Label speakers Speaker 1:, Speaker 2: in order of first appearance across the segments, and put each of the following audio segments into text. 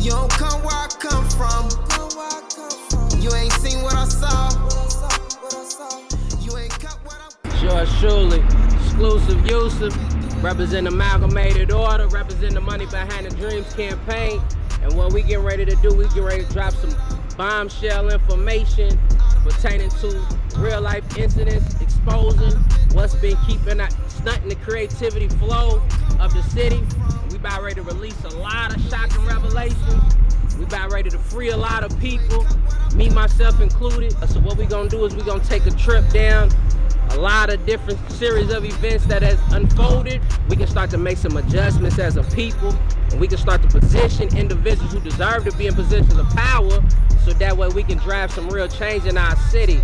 Speaker 1: You don't come where I come from. You ain't seen what I saw. You ain't cut what I'm.
Speaker 2: Yours truly, Exclusive Yusuf, represent Amalgamated Order, represent the Money Behind the Dreams campaign. And what we getting ready to do, we getting ready to drop some bombshell information pertaining to real life incidents, exposing what's been stunting the creativity flow of the city. We about ready to release a lot of shocking revelations. We about ready to free a lot of people, me, myself included. So what we gonna do is we gonna take a trip down a lot of different series of events that has unfolded. We can start to make some adjustments as a people, and we can start to position individuals who deserve to be in positions of power, so that way we can drive some real change in our city.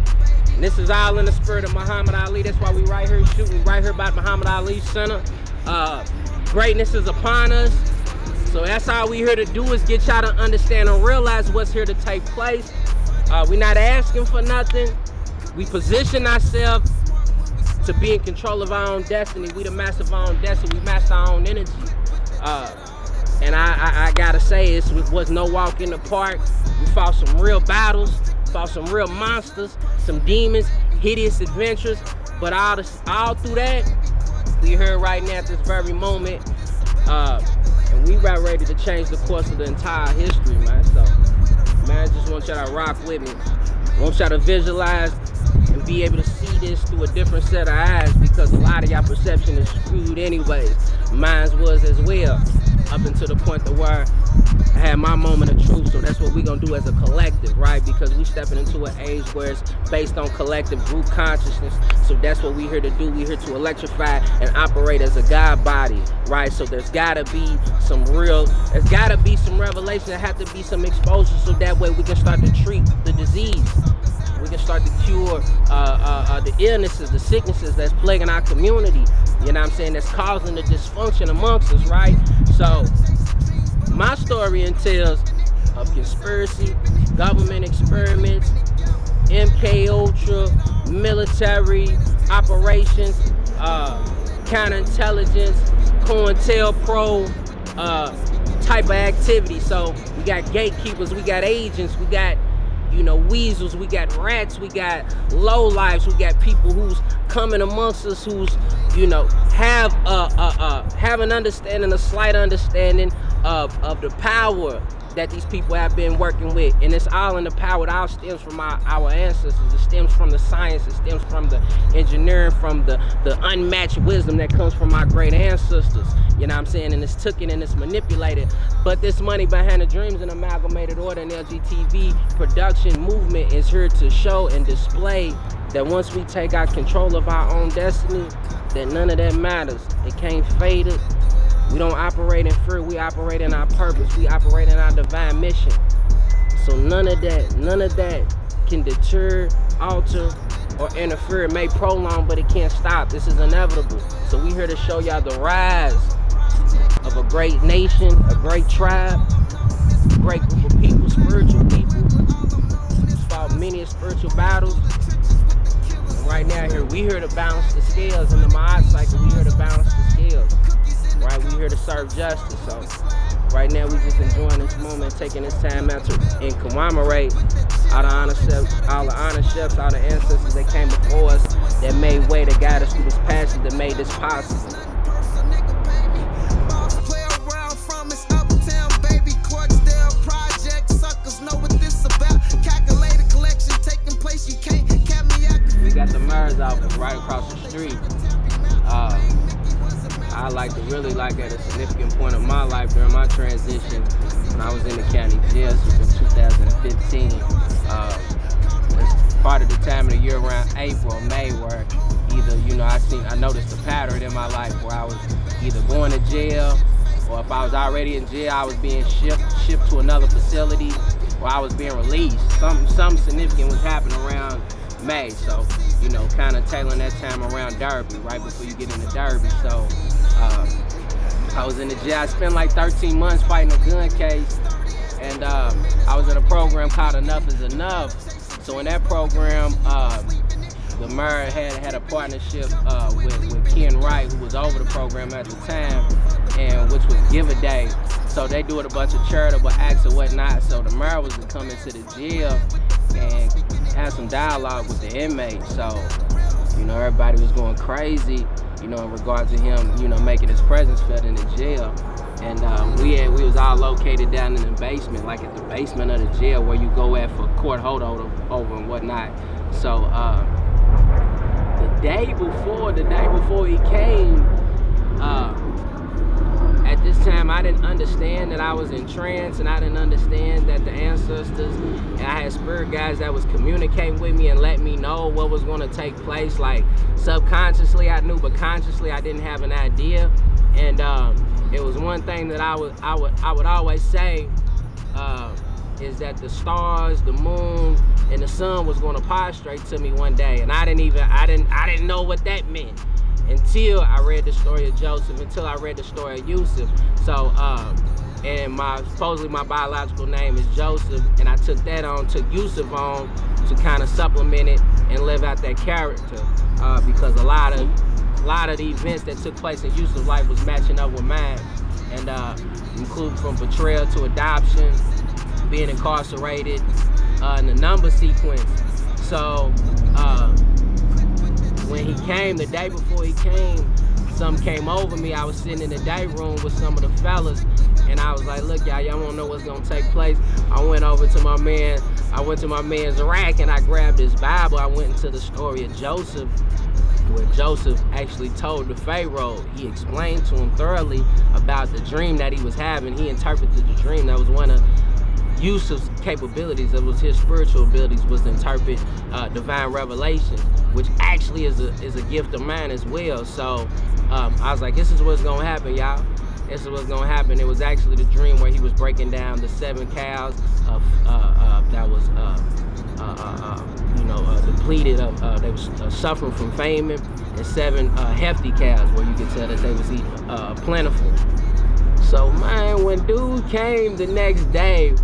Speaker 2: And this is all in the spirit of Muhammad Ali. That's why we right here shooting right here by Muhammad Ali Center. Greatness is upon us. So that's all we here to do, is get y'all to understand and realize what's here to take place. We're not asking for nothing. We position ourselves to be in control of our own destiny. We the master of our own destiny. We master our own energy. And I gotta say, it was no walk in the park. We fought some real battles, fought some real monsters, some demons, hideous adventures. But all through that, we here right now at this very moment. And we about ready to change the course of the entire history, man. So, man, I just want y'all to rock with me. I want y'all to visualize and be able to see this through a different set of eyes, because a lot of y'all perception is screwed anyways. Mine was as well, up until the point to where I had my moment of truth. So that's what we're gonna do as a collective, right? Because we stepping into an age where it's based on collective group consciousness. So that's what we're here to do. We're here to electrify and operate as a God body, right? So there's gotta be some revelation, there have to be some exposure, so that way we can start to treat the disease. We can start to cure the illnesses, the sicknesses that's plaguing our community. You know what I'm saying? That's causing the dysfunction amongst us, right? So my story entails of conspiracy, government experiments, MK Ultra, military operations, counterintelligence, Cointelpro type of activity. So we got gatekeepers, we got agents, we got weasels, we got rats, we got low lives, we got people who's coming amongst us, who's have an understanding, a slight understanding of the power that these people have been working with. And it's all in the power that all stems from our ancestors. It stems from the science, it stems from the engineering, from the unmatched wisdom that comes from our great ancestors. You know what I'm saying? And it's taken and it's manipulated. But this Money Behind the Dreams and Amalgamated Order and LGTV production movement is here to show and display that once we take our control of our own destiny, that none of that matters. It can't fade it. We don't operate in fear, we operate in our purpose, we operate in our divine mission. So none of that can deter, alter, or interfere. It may prolong, but it can't stop. This is inevitable. So we here to show y'all the rise of a great nation, a great tribe, a great group of people, spiritual people. It's fought many spiritual battles. And right now we here to balance the scales in the Ma'at cycle. We here to balance the scales. Right, we here to serve justice. So right now we just enjoying this moment, taking this time out to commemorate all the honor chefs, all the ancestors that came before us, that made way, to guide us through this passage, that made this possible. We got the MERS office right across the street. I really at a significant point of my life during my transition when I was in the county jail since 2015. It's part of the time of the year around April, May, where either, I noticed a pattern in my life where I was either going to jail, or if I was already in jail, I was being shipped to another facility, or I was being released. Something significant was happening around May, so kind of tailing that time around Derby, right before you get into Derby. So I was in the jail. I spent like 13 months fighting a gun case, and I was in a program called Enough is Enough. So in that program, the mayor had a partnership with Ken Wright, who was over the program at the time, and which was Give a Day. So they doing a bunch of charitable acts or whatnot. So the mayor was to come into the jail and have some dialogue with the inmates. So, you know, everybody was going crazy, you know, in regard to him, you know, making his presence felt in the jail. And we was all located down in the basement, like at the basement of the jail where you go at for court holdover and whatnot. So the day before he came, at this time I didn't understand that I was in trance, and I didn't understand that the ancestors, and I had spirit guides that was communicating with me and let me know what was going to take place. Like subconsciously I knew, but consciously I didn't have an idea. And it was one thing that I would always say, is that the stars, the moon, and the sun was going to prostrate to me one day, and I didn't know what that meant until I read the story of Joseph, until I read the story of Yusuf. So, and supposedly my biological name is Joseph, and I took Yusuf on to kind of supplement it and live out that character, because a lot of the events that took place in Yusuf's life was matching up with mine, and including from betrayal to adoption, being incarcerated, and the number sequence. So when he came, the day before he came, something came over me. I was sitting in the day room with some of the fellas, and I was like, look, y'all wanna know what's gonna take place? I went to my man's rack, and I grabbed his Bible. I went into the story of Joseph, where Joseph actually told the Pharaoh. He explained to him thoroughly about the dream that he was having. He interpreted the dream. That was one of Yusuf's capabilities. That was his spiritual abilities, was to interpret divine revelation, which actually is a gift of mine as well. So I was like, this is what's gonna happen, y'all. This is what's gonna happen. It was actually the dream where he was breaking down the 7 cows that was depleted, they was suffering from famine, and 7 hefty cows where you could tell that they was eating plentiful. So man, when dude came the next day,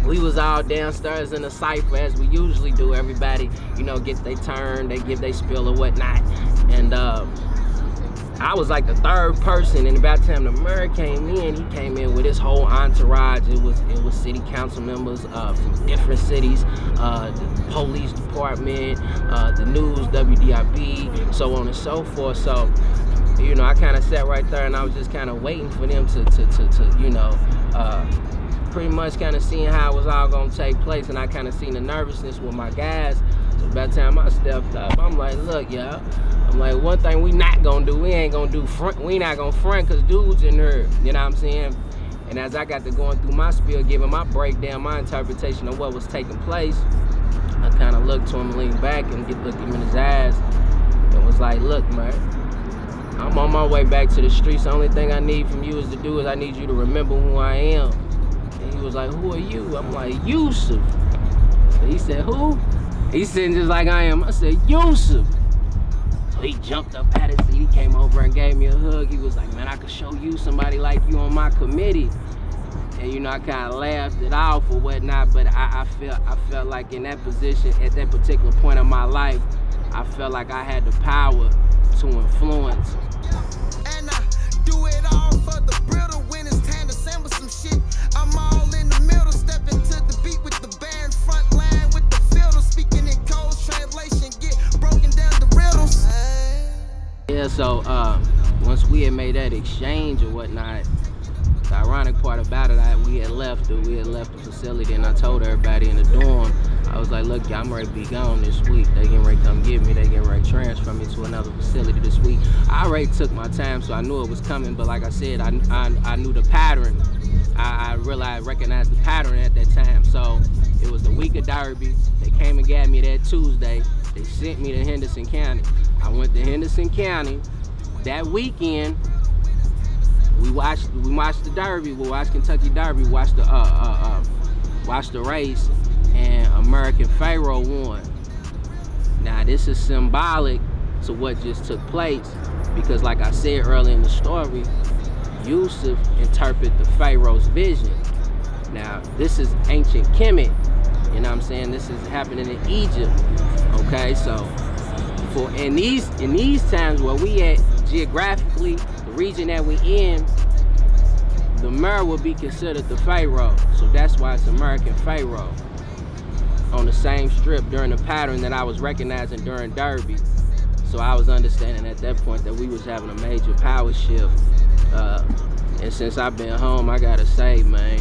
Speaker 2: we was all downstairs in the Cypher as we usually do. Everybody, you know, gets their turn, they give their spill or whatnot. And I was like the 3rd person, and about the time the mayor came in, he came in with his whole entourage. It was city council members from different cities, the police department, the news, WDIB, so on and so forth. So, you know, I kind of sat right there, and I was just kind of waiting for them to you know, pretty much kind of seeing how it was all gonna take place. And I kind of seen the nervousness with my guys. So by the time I stepped up, I'm like, look, y'all. I'm like, one thing we not gonna do, we not gonna front, cause dudes in here, you know what I'm saying? And as I got to going through my spiel, giving my breakdown, my interpretation of what was taking place, I kind of looked to him, leaned back, and looked him in his eyes, and was like, look, man, I'm on my way back to the streets. The only thing I need from you is I need you to remember who I am. And he was like, who are you? I'm like, Yusuf. So he said, who? He said, just like I am. I said, Yusuf. So he jumped up at his seat. He came over and gave me a hug. He was like, man, I could show you somebody like you on my committee. And you know, I kind of laughed it off or whatnot, but I felt like in that position, at that particular point of my life, I felt like I had the power to influence.
Speaker 1: And I do it all for the brittle when it's time to assemble some shit. I'm all in the middle, stepping to the beat with the band, front line with the fiddle, speaking in codes, translation, get broken down the riddles.
Speaker 2: Yeah, so once we had made that exchange or whatnot, the ironic part about it, we had left the facility, and I told everybody in the dorm, I was like, look, y'all, I'm ready to be gone this week. They getting ready to come get me. They getting ready to transfer me to another facility this week. I already took my time, so I knew it was coming, but like I said, I knew the pattern. I recognized the pattern at that time. So it was the week of Derby. They came and got me that Tuesday. They sent me to Henderson County. I went to Henderson County that weekend. We watched the Derby. We watched Kentucky Derby. Watched the race, and American Pharaoh won. Now this is symbolic to what just took place, because like I said earlier in the story, Yusuf interpreted the Pharaoh's vision. Now this is ancient Kemet, you know what I'm saying? This is happening in Egypt. Okay, so in these times where we at geographically, the region that we in, the mayor would be considered the Pharaoh. So that's why it's American Pharaoh. On the same strip during the pattern that I was recognizing during Derby. So I was understanding at that point that we was having a major power shift. And since I've been home, I gotta say, man,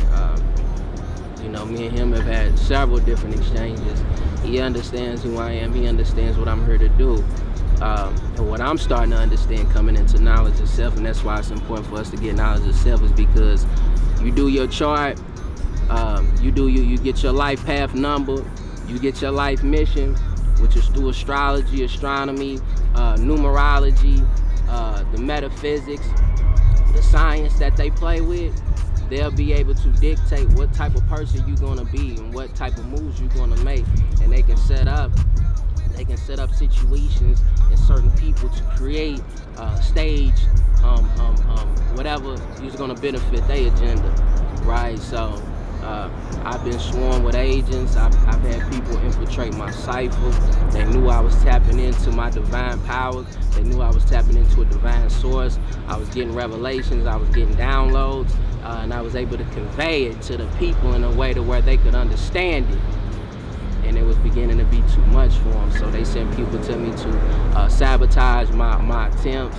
Speaker 2: you know, me and him have had several different exchanges. He understands who I am. He understands what I'm here to do. And what I'm starting to understand coming into knowledge of self, and that's why it's important for us to get knowledge of self, is because you do your chart, you get your life path number, you get your life mission, which is through astrology, astronomy, numerology, the metaphysics, the science that they play with. They'll be able to dictate what type of person you're gonna be and what type of moves you're gonna make, and they can set up situations and certain people to create stage whatever is gonna benefit their agenda, right? So I've been sworn with agents. I've had people infiltrate my Cypher. They knew I was tapping into my divine powers. They knew I was tapping into a divine source. I was getting revelations. I was getting downloads. And I was able to convey it to the people in a way to where they could understand it. And it was beginning to be too much for them. So they sent people to me to sabotage my attempts,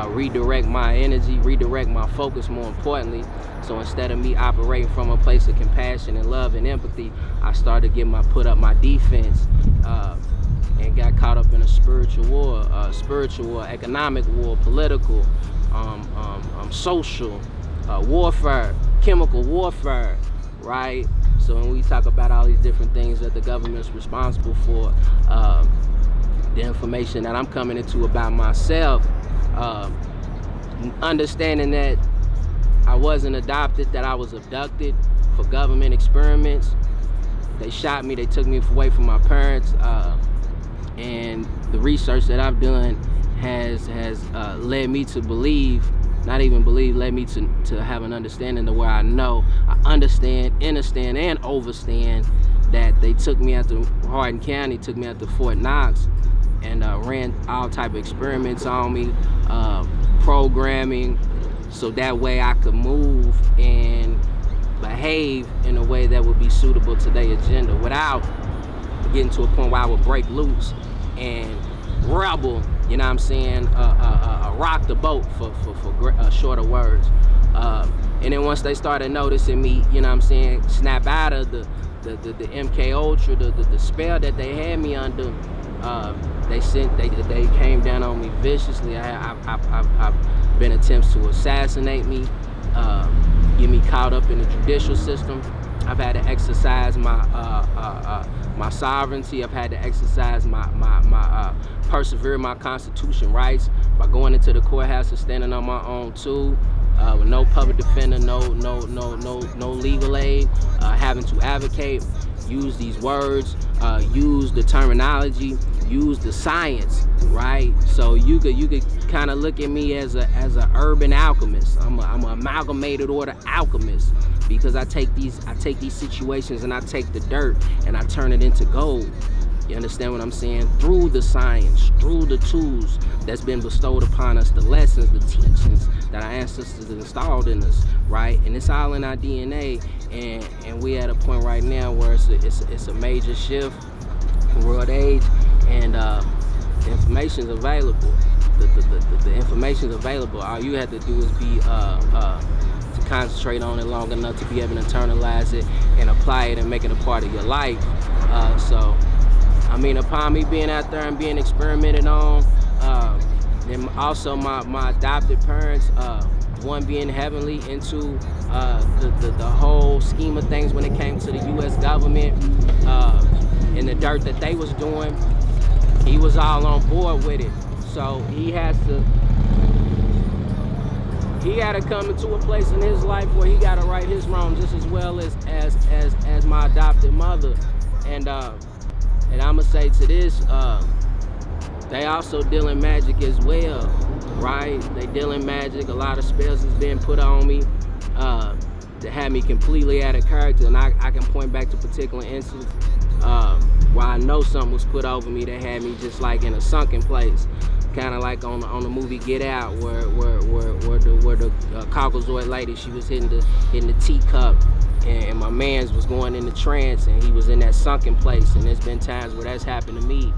Speaker 2: redirect my energy, redirect my focus, more importantly. So instead of me operating from a place of compassion and love and empathy, I started to put up my defense and got caught up in a spiritual war, economic war, political, social warfare, chemical warfare, right? So when we talk about all these different things that the government's responsible for, the information that I'm coming into about myself, understanding that I wasn't adopted, that I was abducted for government experiments. They shot me, they took me away from my parents, and the research that I've done has led me to believe, not even believe, led me to have an understanding to where I know, I understand, and overstand that they took me out to Hardin County, took me out to Fort Knox, and ran all type of experiments on me, programming, so that way I could move and behave in a way that would be suitable to their agenda without getting to a point where I would break loose and rebel, you know what I'm saying, rock the boat for shorter words. And then once they started noticing me, you know what I'm saying, snap out of the MK Ultra, the spell that they had me under, they came down on me viciously. I've been attempts to assassinate me, get me caught up in the judicial system. I've had to exercise my sovereignty. I've had to exercise my persevere my constitution rights by going into the courthouse and standing on my own too, with no public defender, no legal aid, having to advocate, use these words, use the terminology, use the science, right? So you could kind of look at me as a urban alchemist. I'm an amalgamated order alchemist, because I take these situations and I take the dirt and I turn it into gold. You understand what I'm saying? Through the science, through the tools that's been bestowed upon us, the lessons, the teachings that our ancestors installed in us, right? And it's all in our DNA, and we at a point right now where it's a major shift, world age, and the information's available. The information's available. All you have to do is be to concentrate on it long enough to be able to internalize it and apply it and make it a part of your life. So I mean, upon me being out there and being experimented on, and also my adopted parents, one being heavily into the whole scheme of things when it came to the U.S. government and the dirt that they was doing, he was all on board with it. So he had to come into a place in his life where he got to right his wrong just as well as my adopted mother. And I'ma say to this, they also dealing magic as well, right? They dealing magic. A lot of spells has been put on me to have me completely out of character, and I can point back to particular instances where I know something was put over me that had me just like in a sunken place. kind of like on the movie Get Out, where the Caucasoid lady, she was hitting the teacup, and my man's was going into trance, and he was in that sunken place. And there's been times where that's happened to me,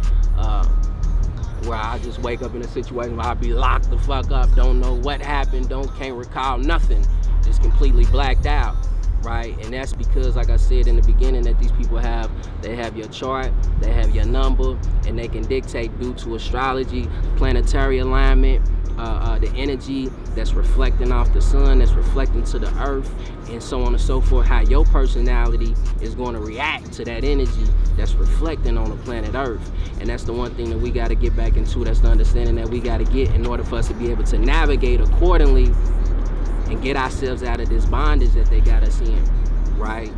Speaker 2: where I just wake up in a situation where I'll be locked the fuck up, don't know what happened, can't recall nothing, just completely blacked out, right? And that's because, like I said in the beginning, that these people they have your chart, they have your number, and they can dictate due to astrology, planetary alignment, the energy that's reflecting off the sun, that's reflecting to the earth, and so on and so forth, how your personality is going to react to that energy that's reflecting on the planet Earth. And that's the one thing that we got to get back into. That's the understanding that we got to get in order for us to be able to navigate accordingly and get ourselves out of this bondage that they got us in, right?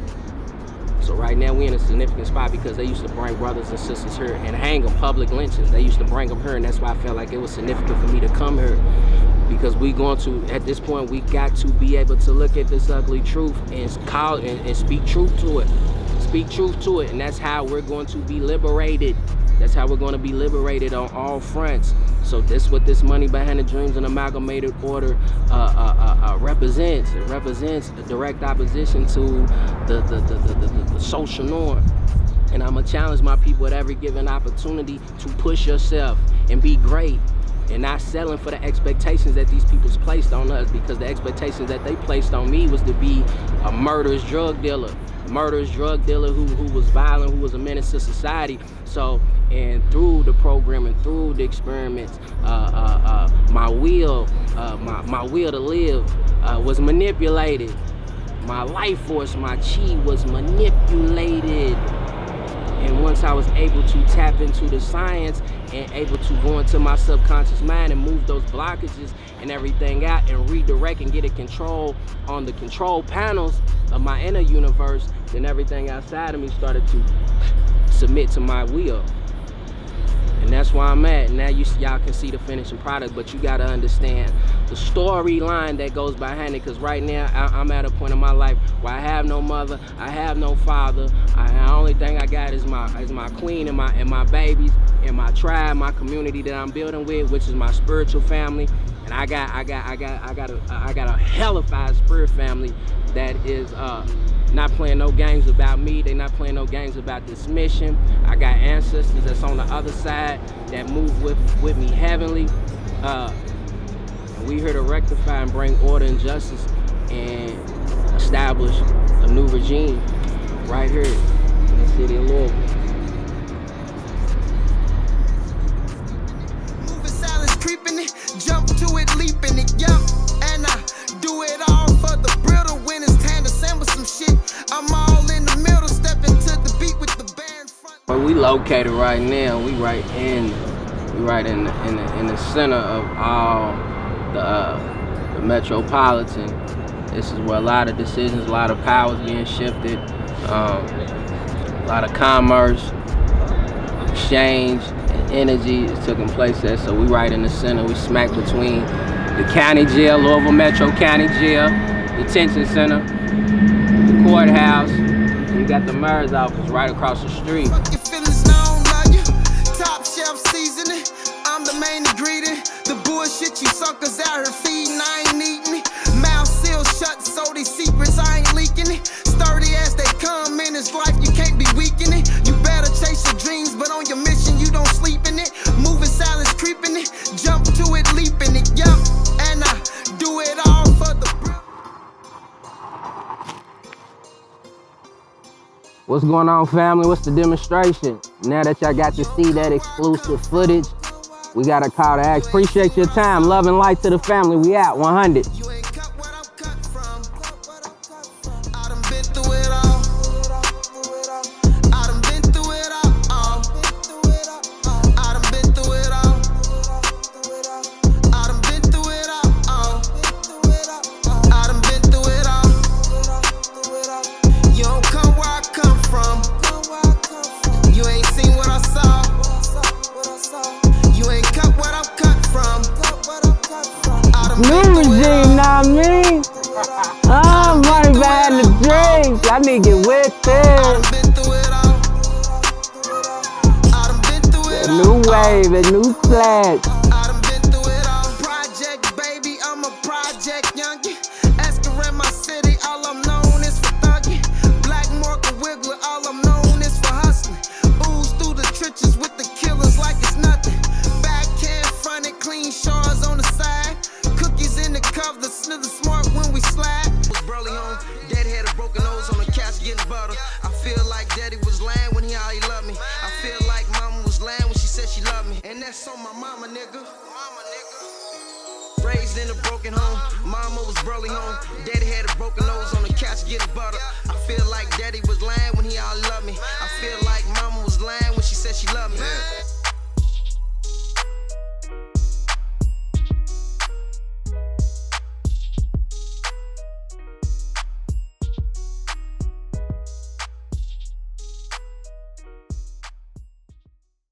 Speaker 2: So right now we in a significant spot because they used to bring brothers and sisters here and hang them, public lynchings. They used to bring them here, and that's why I felt like it was significant for me to come here, because we going to, at this point, we got to be able to look at this ugly truth and speak truth to it. Speak truth to it, and that's how we're going to be liberated. That's how we're going to be liberated on all fronts. So this what this money behind the dreams and amalgamated order represents. It represents a direct opposition to the social norm. And I'm gonna challenge my people at every given opportunity to push yourself and be great, and not settling for the expectations that these people's placed on us, because the expectations that they placed on me was to be a murderous drug dealer. Who was violent, who was a menace to society. So, and through the programming, through the experiments, my will to live was manipulated. My life force, my chi was manipulated. And once I was able to tap into the science and able to go into my subconscious mind and move those blockages and everything out and redirect and get a control on the control panels of my inner universe, then everything outside of me started to submit to my will. And that's where I'm at. Now y'all can see the finishing product, but you gotta understand the storyline that goes behind it. Because right now I'm at a point in my life where I have no mother, I have no father. The only thing I got is my queen and my babies and my tribe, my community that I'm building with, which is my spiritual family. And I got a hellified spirit family that is not playing no games about me. They not playing no games about this mission. I got ancestors that's on the other side that move with me heavenly. And we here to rectify and bring order and justice and establish a new regime right here in the city of Louisville.
Speaker 1: Moving silence, creeping it, jump to it, leaping it, yup. And I do it all for the brittle when it's time to assemble some shit. I'm all in the middle, stepping to the beat with the band front.
Speaker 2: Where we located right now, we right in the center of all the metropolitan. This is where a lot of decisions, a lot of powers being shifted, a lot of commerce, exchange, and energy is taking place there. So we right in the center. We smack between the county jail, Louisville Metro County Jail, detention center, the courthouse. We got the mayor's office right across the street.
Speaker 1: Fuck your feelings, I don't love you. Top shelf seasoning, I'm the main ingredient. The bullshit you suckers out here feeding, I ain't eating it. Mouth sealed shut, so these secrets I ain't leaking it. Sturdy as they come in this life, you can't be weak in it. You better chase your dreams, but on your mission you don't sleep in it. Moving silence, creeping it, jump to it, leaping it, yup. And I do it all for the.
Speaker 2: What's going on, family? What's the demonstration? Now that y'all got to see that exclusive footage, we got a call to action. Appreciate your time. Love and light to the family. We out 100.
Speaker 1: You ain't cut what I'm cut from. I done been through it all. I done been through it all. I done been through it all. I done been through it all. I done been through it all. You don't come where I come from. You ain't seen what I saw. You ain't cut what I'm cut from. I done
Speaker 2: New
Speaker 1: been through it
Speaker 2: regime,
Speaker 1: all.
Speaker 2: not me. Oh, money behind the dreams. I need to get with
Speaker 1: I
Speaker 2: it.
Speaker 1: done been through it all. I done been through it
Speaker 2: A
Speaker 1: all.
Speaker 2: new wave, a new flash.
Speaker 1: I done And that's on my mama, nigga. Raised in a broken home, mama was broly home. Daddy had a broken nose on the couch getting butter. I feel like daddy was lying when he all loved me. I feel like mama was lying when she said she loved me.